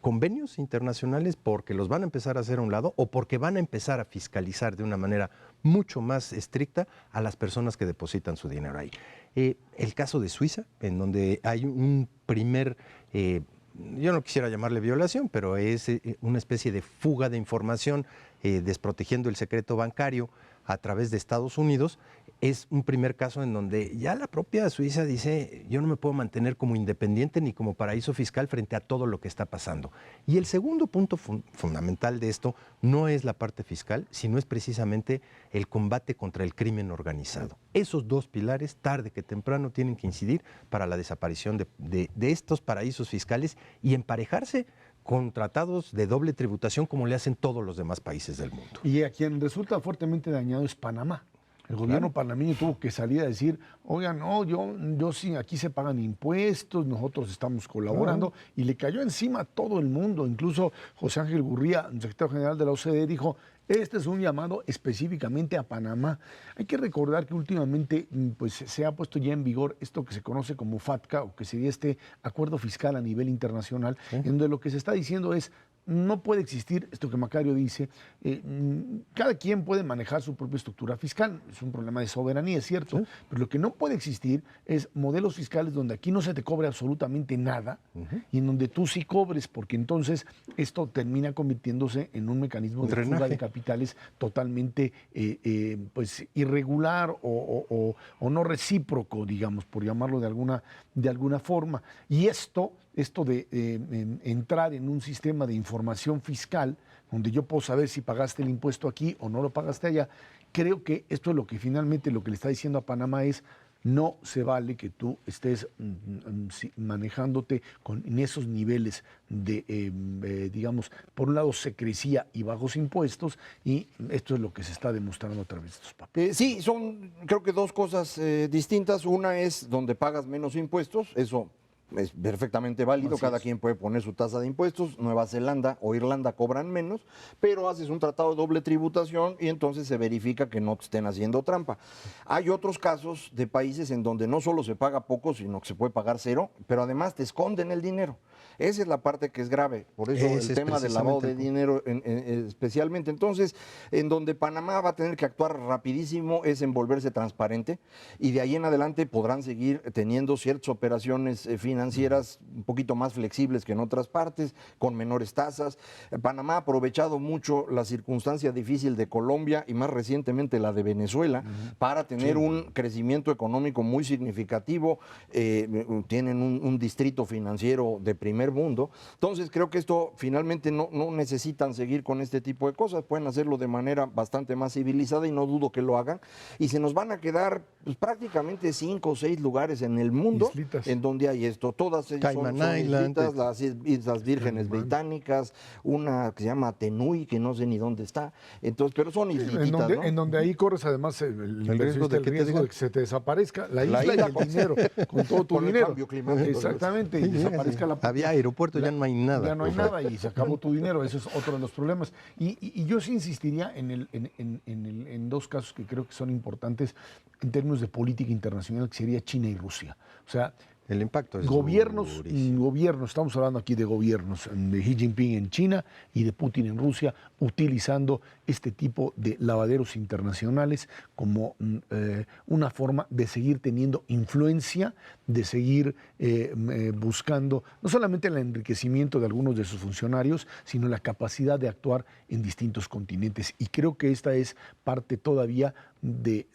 convenios internacionales, porque los van a empezar a hacer a un lado o porque van a empezar a fiscalizar de una manera mucho más estricta a las personas que depositan su dinero ahí. El caso de Suiza, en donde hay un primer, yo no quisiera llamarle violación, pero es una especie de fuga de información desprotegiendo el secreto bancario a través de Estados Unidos. es un primer caso en donde ya la propia Suiza dice, yo no me puedo mantener como independiente ni como paraíso fiscal frente a todo lo que está pasando. Y el segundo punto fundamental de esto no es la parte fiscal, sino es precisamente el combate contra el crimen organizado. Esos dos pilares, tarde que temprano, tienen que incidir para la desaparición de estos paraísos fiscales y emparejarse con tratados de doble tributación como le hacen todos los demás países del mundo. Y a quien resulta fuertemente dañado es Panamá. El gobierno panameño tuvo que salir a decir, oigan, no, yo sí, aquí se pagan impuestos, nosotros estamos colaborando, y le cayó encima a todo el mundo. Incluso José Ángel Gurría, secretario general de la OCDE, dijo, este es un llamado específicamente a Panamá. Hay que recordar que últimamente pues, se ha puesto ya en vigor esto que se conoce como FATCA, o que sería este acuerdo fiscal a nivel internacional, en donde lo que se está diciendo es, no puede existir esto que Macario dice, cada quien puede manejar su propia estructura fiscal, es un problema de soberanía, es cierto, pero lo que no puede existir es modelos fiscales donde aquí no se te cobre absolutamente nada y en donde tú sí cobres, porque entonces esto termina convirtiéndose en un mecanismo de fuga de capitales totalmente pues irregular o no recíproco, digamos, por llamarlo de alguna forma. Y esto de entrar en un sistema de información fiscal, donde yo puedo saber si pagaste el impuesto aquí o no lo pagaste allá, creo que esto es lo que finalmente lo que le está diciendo a Panamá es, no se vale que tú estés manejándote en esos niveles de, digamos, por un lado secrecía y bajos impuestos, y esto es lo que se está demostrando a través de estos papeles. Sí, son creo que dos cosas distintas. Una es donde pagas menos impuestos, eso es perfectamente válido, cada quien puede poner su tasa de impuestos. Nueva Zelanda o Irlanda cobran menos, pero haces un tratado de doble tributación y entonces se verifica que no te estén haciendo trampa. Hay otros casos de países en donde no solo se paga poco, sino que se puede pagar cero, pero además te esconden el dinero. Esa es la parte que es grave, por eso el tema del lavado de dinero especialmente. Entonces, en donde Panamá va a tener que actuar rapidísimo es en volverse transparente, y de ahí en adelante podrán seguir teniendo ciertas operaciones financieras un poquito más flexibles que en otras partes, con menores tasas. Panamá ha aprovechado mucho la circunstancia difícil de Colombia y más recientemente la de Venezuela para tener un crecimiento económico muy significativo. Tienen un distrito financiero de primer mundo. Entonces creo que esto finalmente no necesitan seguir con este tipo de cosas, pueden hacerlo de manera bastante más civilizada y no dudo que lo hagan, y se nos van a quedar pues, prácticamente 5 o 6 lugares en el mundo en donde hay esto. Todas ellas son islitas, las Islas Vírgenes Británicas, una que se llama Tenui, que no sé ni dónde está, entonces, pero son islitas, ¿no? En donde ahí corres además el riesgo de que se te desaparezca la isla y el dinero, con todo tu dinero. El cambio climático. Exactamente, y desaparezca la... Había aeropuerto, ya no hay nada. Ya no hay nada y se acabó tu dinero, eso es otro de los problemas. Y yo sí insistiría en dos casos que creo que son importantes en términos de política internacional, que sería China y Rusia. O sea, el impacto es gobiernos, estamos hablando aquí de gobiernos, de Xi Jinping en China y de Putin en Rusia, utilizando este tipo de lavaderos internacionales como una forma de seguir teniendo influencia, de seguir buscando no solamente el enriquecimiento de algunos de sus funcionarios, sino la capacidad de actuar en distintos continentes. Y creo que esta es parte todavía de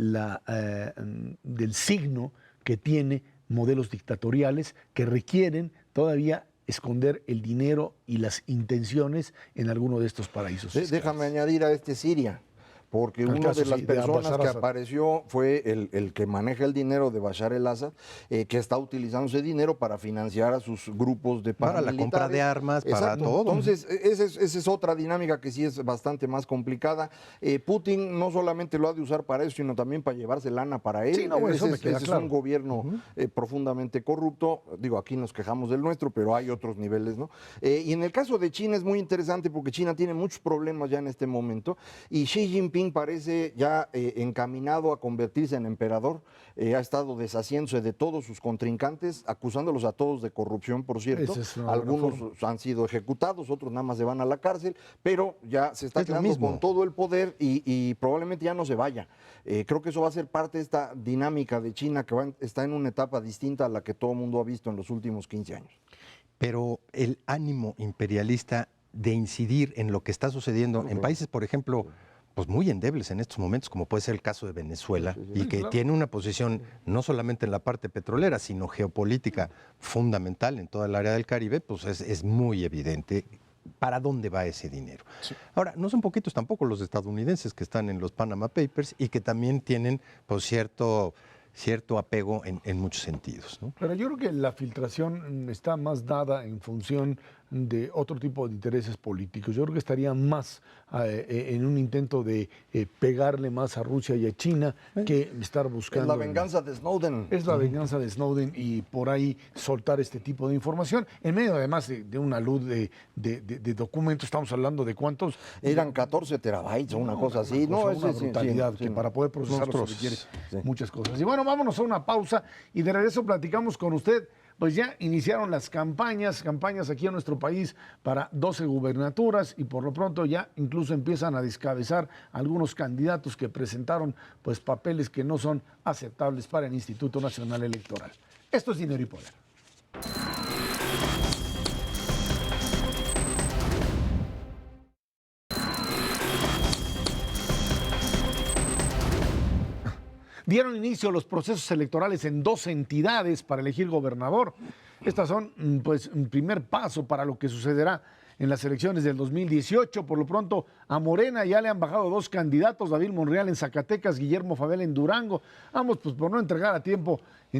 del signo que tiene modelos dictatoriales que requieren todavía esconder el dinero y las intenciones en alguno de estos paraísos fiscales. Déjame añadir a Siria, porque una de las personas que apareció fue el que maneja el dinero de Bashar el-Assad, que está utilizando ese dinero para financiar a sus grupos de paramilitares. Para la compra de armas, para todo. Entonces, esa es otra dinámica que sí es bastante más complicada. Putin no solamente lo ha de usar para eso, sino también para llevarse lana para él. Sí, no, eso me queda claro. Es un gobierno profundamente corrupto. Digo, aquí nos quejamos del nuestro, pero hay otros niveles, ¿no? Y en el caso de China es muy interesante porque China tiene muchos problemas ya en este momento, y Xi Jinping parece ya encaminado a convertirse en emperador. Ha estado deshaciéndose de todos sus contrincantes, acusándolos a todos de corrupción, por cierto. Algunos han sido ejecutados, otros nada más se van a la cárcel, pero ya se está quedando con todo el poder y probablemente ya no se vaya. Creo que eso va a ser parte de esta dinámica de China que está en una etapa distinta a la que todo el mundo ha visto en los últimos 15 años. Pero el ánimo imperialista de incidir en lo que está sucediendo en países, por ejemplo, pues muy endebles en estos momentos, como puede ser el caso de Venezuela, y que tiene una posición no solamente en la parte petrolera, sino geopolítica fundamental en toda el área del Caribe, pues es muy evidente para dónde va ese dinero. Sí. Ahora, no son poquitos tampoco los estadounidenses que están en los Panama Papers y que también tienen pues, cierto apego en muchos sentidos, ¿no? Pero yo creo que la filtración está más dada en función de otro tipo de intereses políticos. Yo creo que estaría más en un intento de pegarle más a Rusia y a China que estar buscando... Es la venganza de Snowden. Es la venganza de Snowden y por ahí soltar este tipo de información. En medio además de una luz de documentos, estamos hablando de cuántos... Eran 14 terabytes o una cosa así. No, es una brutalidad que para poder procesarlo se requiere muchas cosas. Y bueno, vámonos a una pausa y de regreso platicamos con usted. Pues ya iniciaron las campañas aquí en nuestro país para 12 gubernaturas y por lo pronto ya incluso empiezan a descabezar algunos candidatos que presentaron pues papeles que no son aceptables para el Instituto Nacional Electoral. Esto es Dinero y Poder. Dieron inicio los procesos electorales en 12 entidades para elegir gobernador. Estas son, pues, un primer paso para lo que sucederá en las elecciones del 2018. Por lo pronto, a Morena ya le han bajado 2 candidatos, David Monreal en Zacatecas, Guillermo Favela en Durango. Ambos, pues, por no entregar en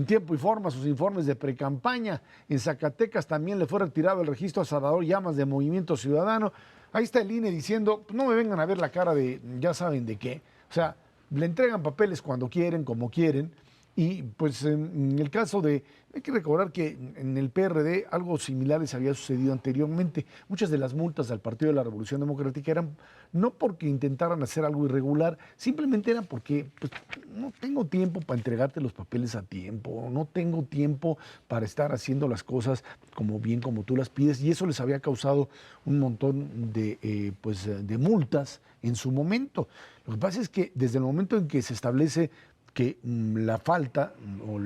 tiempo y forma sus informes de precampaña. En Zacatecas también le fue retirado el registro a Salvador Llamas de Movimiento Ciudadano. Ahí está el INE diciendo, no me vengan a ver la cara de ya saben de qué. O sea, le entregan papeles cuando quieren, como quieren, y pues en el caso hay que recordar que en el PRD algo similar les había sucedido anteriormente. Muchas de las multas al Partido de la Revolución Democrática eran no porque intentaran hacer algo irregular, simplemente eran porque pues, no tengo tiempo para entregarte los papeles a tiempo, no tengo tiempo para estar haciendo las cosas como tú las pides, y eso les había causado un montón de multas en su momento. Lo que pasa es que desde el momento en que se establece que la falta, o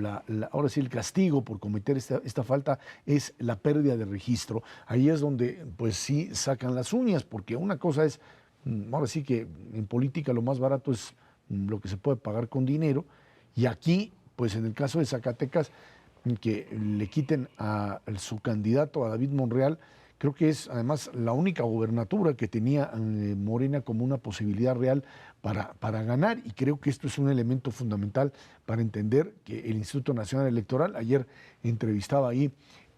ahora sí el castigo por cometer esta falta es la pérdida de registro, ahí es donde pues sí sacan las uñas, porque una cosa es, ahora sí que en política lo más barato es lo que se puede pagar con dinero, y aquí, pues en el caso de Zacatecas, que le quiten a su candidato, a David Monreal, creo que es además la única gobernatura que tenía Morena como una posibilidad real para ganar, y creo que esto es un elemento fundamental para entender que el Instituto Nacional Electoral, ayer entrevistaba ahí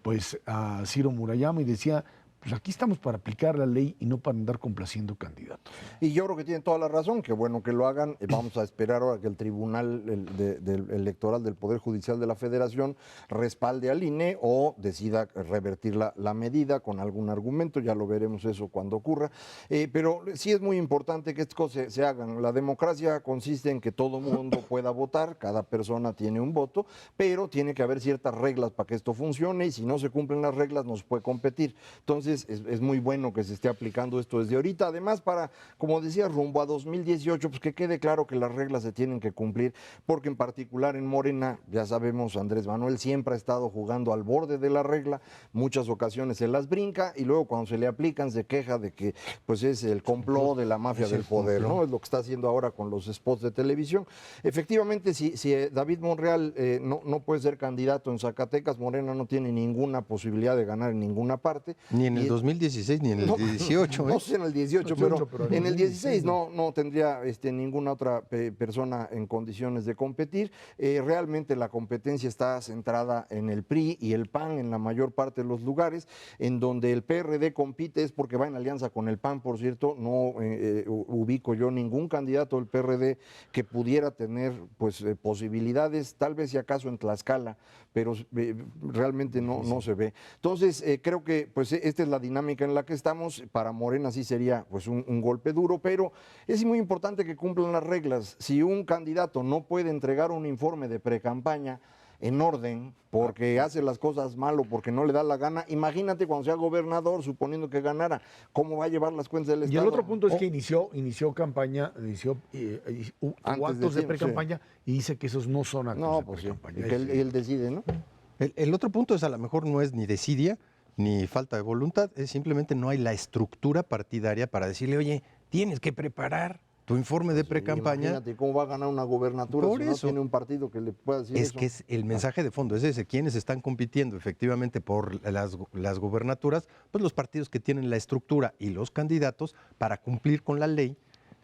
pues a Ciro Murayama y decía, pues aquí estamos para aplicar la ley y no para andar complaciendo candidatos. Y yo creo que tienen toda la razón, que bueno que lo hagan. Vamos a esperar ahora que el Tribunal Electoral del Poder Judicial de la Federación respalde al INE o decida revertir la medida con algún argumento, ya lo veremos eso cuando ocurra. Pero sí es muy importante que estas cosas se hagan. La democracia consiste en que todo mundo pueda votar, cada persona tiene un voto, pero tiene que haber ciertas reglas para que esto funcione, y si no se cumplen las reglas no se puede competir. Entonces, es muy bueno que se esté aplicando esto desde ahorita. Además, para, como decía, rumbo a 2018, pues que quede claro que las reglas se tienen que cumplir, porque en particular en Morena, ya sabemos, Andrés Manuel siempre ha estado jugando al borde de la regla, muchas ocasiones se las brinca y luego cuando se le aplican se queja de que pues es el complot de la mafia del poder, ¿no? Es lo que está haciendo ahora con los spots de televisión. Efectivamente, si David Monreal no puede ser candidato en Zacatecas, Morena no tiene ninguna posibilidad de ganar en ninguna parte. Ni en el 2016 ni en el 18. No sé en el 18, pero en el 16 no tendría ninguna otra persona en condiciones de competir. Realmente la competencia está centrada en el PRI y el PAN en la mayor parte de los lugares. En donde el PRD compite es porque va en alianza con el PAN, por cierto. No ubico yo ningún candidato del PRD que pudiera tener pues posibilidades, tal vez si acaso en Tlaxcala, pero realmente no se ve. Entonces, creo que pues esta es la dinámica en la que estamos. Para Morena sí sería pues un golpe duro, pero es muy importante que cumplan las reglas. Si un candidato no puede entregar un informe de precampaña en orden, porque hace las cosas mal o porque no le da la gana, imagínate cuando sea gobernador, suponiendo que ganara, ¿cómo va a llevar las cuentas del Estado? Y el otro punto es que inició campaña, hubo actos de pre-campaña, y dice que esos no son actos de pre-campaña. Sí, que él decide, ¿no? El otro punto es, a lo mejor no es ni desidia ni falta de voluntad, es simplemente no hay la estructura partidaria para decirle, oye, tienes que preparar tu informe de Sí, pre-campaña. imagínate cómo va a ganar una gubernatura Por si no eso. tiene un partido que le pueda decir Es eso. que es el mensaje de fondo es ese, quienes están compitiendo efectivamente por las gubernaturas, pues los partidos que tienen la estructura y los candidatos para cumplir con la ley,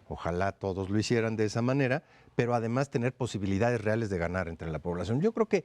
ojalá todos lo hicieran de esa manera, pero además tener posibilidades reales de ganar entre la población. Yo creo que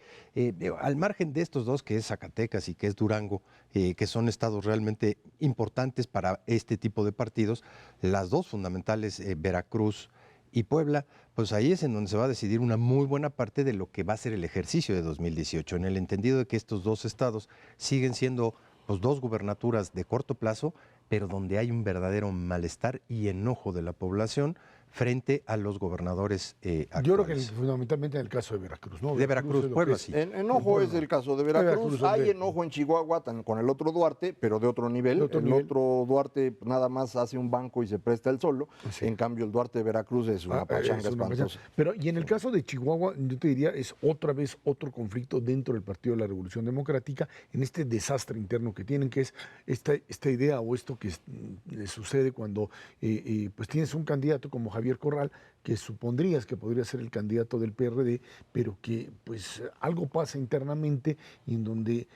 al margen de estos dos, que es Zacatecas y que es Durango, que son estados realmente importantes para este tipo de partidos, las dos fundamentales, Veracruz y Puebla, pues ahí es en donde se va a decidir una muy buena parte de lo que va a ser el ejercicio de 2018, en el entendido de que estos dos estados siguen siendo pues, dos gubernaturas de corto plazo, pero donde hay un verdadero malestar y enojo de la población frente a los gobernadores actuales. Yo creo que fundamentalmente en el caso de Veracruz, ¿no? De Veracruz, es lo Puebla que es. sí. Enojo es el caso de Veracruz. Veracruz, Hay donde- enojo en Chihuahua con el otro Duarte, pero de otro nivel. De otro el nivel. otro Duarte nada más hace un banco y se presta el solo. Sí. En cambio, el Duarte de Veracruz es una pachanga Es una espantosa. pachanga. Pero, y en el caso de Chihuahua, yo te diría, es otra vez otro conflicto dentro del Partido de la Revolución Democrática, en este desastre interno que tienen, que es esta idea o esto que le sucede cuando pues tienes un candidato como Javier Corral, que supondrías que podría ser el candidato del PRD, pero que pues algo pasa internamente y en donde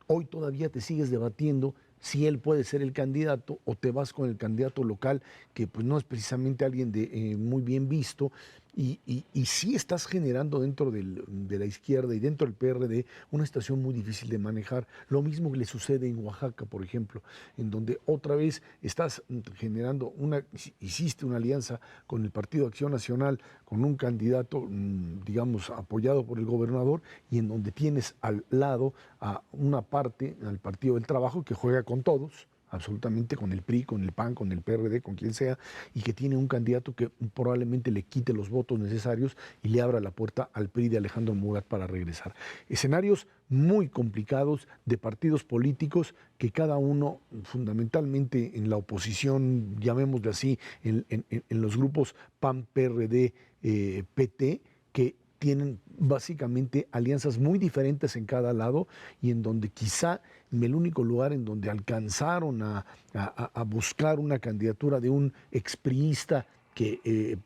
hoy todavía te sigues debatiendo si él puede ser el candidato o te vas con el candidato local, que pues no es precisamente alguien de muy bien visto, y sí estás generando dentro de la izquierda y dentro del PRD una situación muy difícil de manejar. Lo mismo que le sucede en Oaxaca, por ejemplo, en donde otra vez estás generando hiciste una alianza con el Partido Acción Nacional, con un candidato, digamos, apoyado por el gobernador, y en donde tienes al lado a una parte, al Partido del Trabajo, que juega con todos, absolutamente, con el PRI, con el PAN, con el PRD, con quien sea, y que tiene un candidato que probablemente le quite los votos necesarios y le abra la puerta al PRI de Alejandro Murat para regresar. Escenarios muy complicados de partidos políticos que cada uno, fundamentalmente en la oposición, llamémosle así, en los grupos PAN, PRD, PT, que tienen básicamente alianzas muy diferentes en cada lado y en donde quizá el único lugar en donde alcanzaron a buscar una candidatura de un expriista que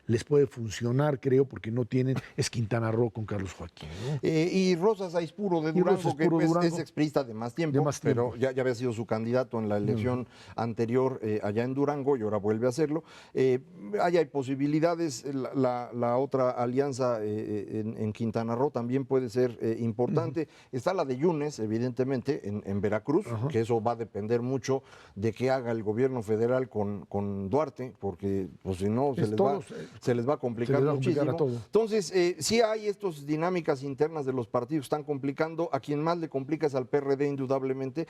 les puede funcionar, creo, porque no tienen, es Quintana Roo con Carlos Joaquín, ¿no? Y Rosas Aispuro de Y Rosas Durango, que Aispuro de Durango. es exprista de más tiempo, De más tiempo. pero ya había sido su candidato en la elección anterior allá en Durango y ahora vuelve a hacerlo. Ahí hay posibilidades. La otra alianza en Quintana Roo también puede ser importante. Está la de Yunes, evidentemente, en Veracruz, que eso va a depender mucho de qué haga el gobierno federal con Duarte, porque pues si no se les va a complicar muchísimo. a todo. Entonces, sí hay estas dinámicas internas de los partidos, están complicando. A quien más le complica es al PRD, indudablemente.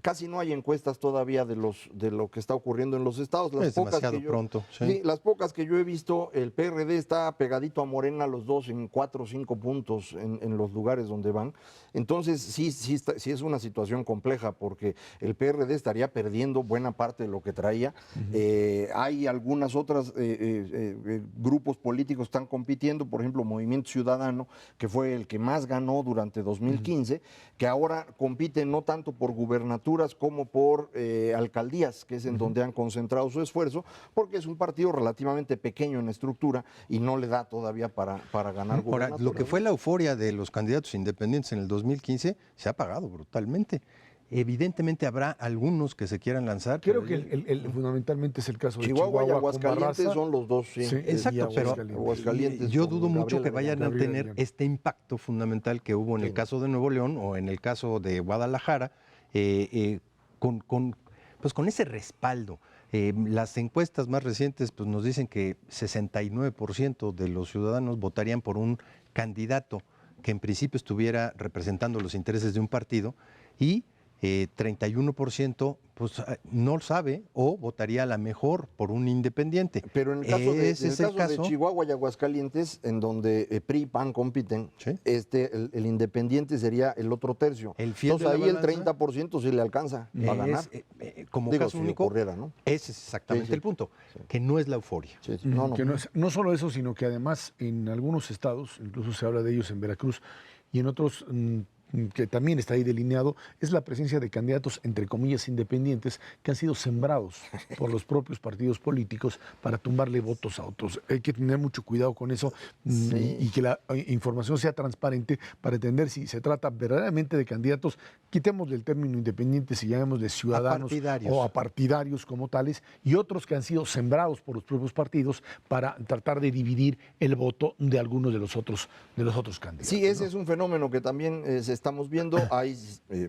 Casi no hay encuestas todavía de lo que está ocurriendo en los estados. Es demasiado pronto. Sí, las pocas que yo he visto, el PRD está pegadito a Morena, los dos en 4 o 5 puntos en los lugares donde van. Entonces, sí es una situación compleja, porque el PRD estaría perdiendo buena parte de lo que traía. Hay algunas otras grupos políticos que están compitiendo, por ejemplo, Movimiento Ciudadano, que fue el que más ganó durante 2015, que ahora compite no tanto por gubernaturas como por alcaldías, que es en donde han concentrado su esfuerzo, porque es un partido relativamente pequeño en estructura y no le da todavía para ganar Ahora, gubernaturas. lo que fue la euforia de los candidatos independientes en el 2015 se ha apagado brutalmente. Evidentemente habrá algunos que se quieran lanzar. Creo pero que fundamentalmente es el caso de Chihuahua y con Aguascalientes Barraza. son los dos, sí. Sí, Exacto, y pero Aguascalientes yo con dudo mucho Gabriela que vayan a Gabriela tener Guillén. este impacto fundamental que hubo en el caso de Nuevo León o en el caso de Guadalajara, pues con ese respaldo. Las encuestas más recientes pues nos dicen que 69% de los ciudadanos votarían por un candidato que en principio estuviera representando los intereses de un partido y 31% pues no sabe o votaría a la mejor por un independiente. Pero en el caso, Ese es el de caso. Chihuahua y Aguascalientes, en donde PRI y PAN compiten, Sí. el independiente sería el otro tercio. El fiel Entonces de ahí la el balanza 30% sí le alcanza a ganar. Como Digo, caso si único, ocurriera, ¿no? ese es exactamente Sí, sí. el punto, que no es la euforia. Sí, sí. No, no. Que no solo eso, sino que además en algunos estados, incluso se habla de ellos en Veracruz y en otros que también está ahí delineado, es la presencia de candidatos, entre comillas, independientes, que han sido sembrados por los propios partidos políticos para tumbarle votos a otros. Hay que tener mucho cuidado con eso y que la información sea transparente para entender si se trata verdaderamente de candidatos, quitemos del término independientes y llamémosle ciudadanos o a partidarios como tales, y otros que han sido sembrados por los propios partidos para tratar de dividir el voto de algunos de los otros candidatos. Sí, ese es un fenómeno que también estamos viendo. Hay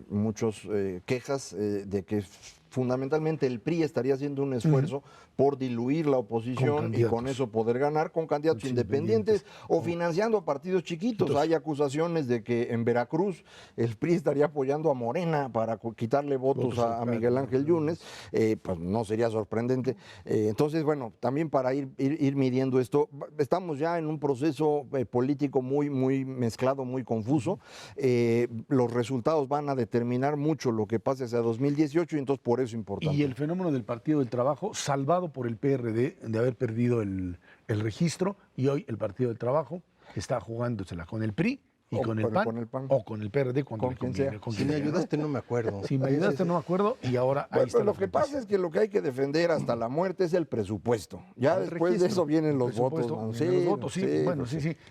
muchas quejas de que fundamentalmente el PRI estaría haciendo un esfuerzo por diluir la oposición y con eso poder ganar con candidatos independientes o financiando a partidos chiquitos. Hay acusaciones de que en Veracruz el PRI estaría apoyando a Morena para quitarle votos a Miguel Ángel Yunes. Pues no sería sorprendente. Entonces, bueno, también para ir midiendo esto, estamos ya en un proceso político muy mezclado, muy confuso. Los resultados van a determinar mucho lo que pase hacia 2018 y entonces por eso es importante. Y el fenómeno del Partido del Trabajo, salvado por el PRD de haber perdido el registro, y hoy el Partido del Trabajo está jugándosela con el PRI y con el PAN o con el PRD, con quien sea. Si me ayudaste no me acuerdo. Si me ayudaste no me acuerdo, y ahora ahí está. Lo que pasa es que lo que hay que defender hasta la muerte es el presupuesto. Ya después de eso vienen los votos.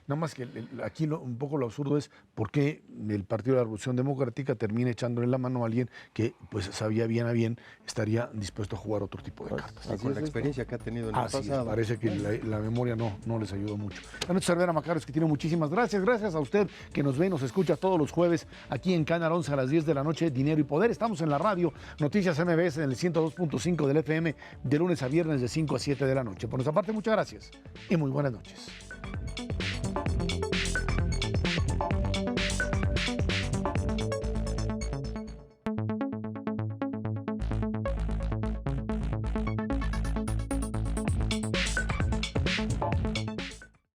Nada más que aquí un poco lo absurdo es por qué el Partido de la Revolución Democrática termina echándole la mano a alguien que pues sabía bien a bien estaría dispuesto a jugar otro tipo de cartas. Con la experiencia que ha tenido en el pasado. Parece que la memoria no les ayudó mucho. Bueno, Cervera Macaros, que tiene muchísimas gracias. Gracias a usted que nos ve y nos escucha todos los jueves aquí en Canal 11 a las 10 de la noche, Dinero y Poder. Estamos en la radio Noticias MBS en el 102.5 del FM de lunes a viernes de 5 a 7 de la noche. Por nuestra parte, muchas gracias y muy buenas noches.